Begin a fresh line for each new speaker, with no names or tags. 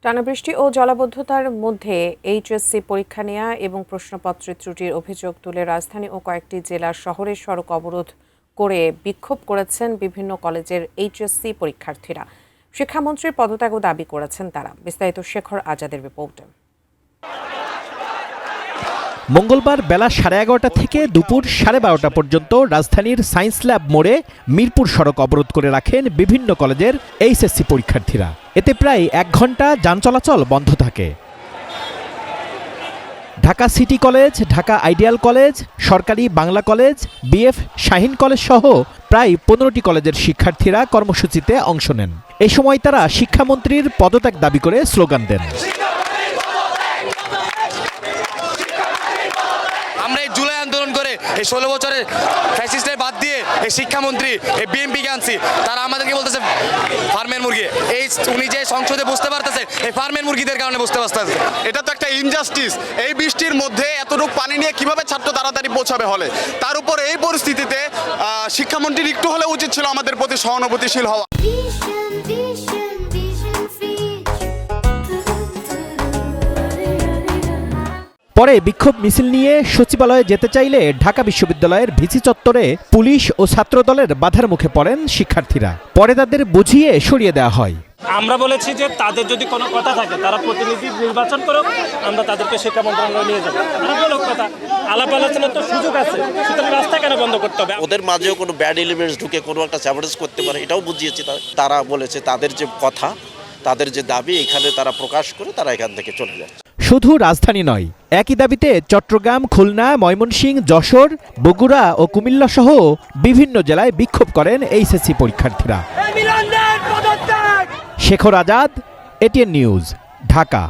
টানা বৃষ্টি ও জলাবদ্ধতার মধ্যে এইচএসসি পরীক্ষা নেওয়া এবং প্রশ্নপত্রের ত্রুটির অভিযোগ তুলে রাজধানী ও কয়েকটি জেলার শহরের সড়ক অবরোধ করে বিক্ষোভ করেছেন বিভিন্ন কলেজের এইচএসসি পরীক্ষার্থীরা। শিক্ষামন্ত্রীর পদত্যাগও দাবি করেছেন তারা। বিস্তারিত শেখর আজাদের রিপোর্টে।
মঙ্গলবার বেলা 11:30 থেকে দুপুর 12:30 পর্যন্ত রাজধানীর সায়েন্স ল্যাব মোড়ে মিরপুর সড়ক অবরোধ করে রাখেন বিভিন্ন কলেজের এইচএসসি পরীক্ষার্থীরা। এতে প্রায় 1 ঘন্টা যান চলাচল বন্ধ থাকে। Dhaka city college, Dhaka ideal college, সরকারি Bangla college, BF Shaheen college সহ প্রায় 15টি কলেজের শিক্ষার্থীরা কর্মসূচিতে অংশ নেন। এই সময় তারা শিক্ষামন্ত্রীর পদত্যাগ দাবি করে স্লোগান দেন।
আমরা এই জুলাই আন্দোলন করে এই 16 বছরের ফ্যাসিস্টের বাদ দিয়ে এই শিক্ষামন্ত্রী এই বিএমপিকে আনছি। তারা আমাদেরকে বলতেছে ফার্মের মুরগি। এই উনি যে সংসদে বুঝতে পারতেছে এই ফার্মের মুরগিদের কারণে বুঝতে পারতেছে।
এটা তো একটা ইনজাস্টিস। এই বৃষ্টির মধ্যে এতটুকু পানি নিয়ে কিভাবে ছাত্র তাড়াতাড়ি পৌঁছাবে হলে? তার উপর এই পরিস্থিতিতে শিক্ষামন্ত্রীর একটু হলে উচিত ছিল আমাদের প্রতি সহানুভূতিশীল হওয়া।
পরে বিক্ষোভ মিছিল নিয়ে সচিবালয়ে যেতে চাইলে ঢাকা বিশ্ববিদ্যালয়ের ভিসি চত্বরে পুলিশ ও ছাত্রদলের বাধার মুখে পড়েন শিক্ষার্থীরা। পরে তাদের বুঝিয়ে সরিয়ে দেওয়া হয়।
আমরা বলেছি যে তাদের যদি কোনো কথা থাকে তারা প্রতিনিধি নির্বাচন করুক, আমরা তাদেরকে শিক্ষা মন্ত্রণালয়ে নিয়ে যাবো। তারা বলুক কথা, আলাপ আলোচনার তো সুযোগ আছে, সুতরাং রাস্তা কেন বন্ধ করতে হবে?
ওদের মাঝেও কোনো ব্যাড এলিমেন্টস ঢুকে কোনো একটা স্যাবোটেজ করতে পারে, এটাও বুঝিয়েছি। তারা বলেছে তাদের যে কথা, তাদের যে দাবি এখানে তারা প্রকাশ করে তারা এখান থেকে চলে যাচ্ছে।
শুধু রাজধানী নয়, একই দাবিতে চট্টগ্রাম, খুলনা, ময়মনসিংহ, যশোর, বগুড়া ও কুমিল্লা সহ বিভিন্ন জেলায় বিক্ষোভ করেন এইচএসসি পরীক্ষার্থীরা। Shekhar Azad, ATN news, Dhaka.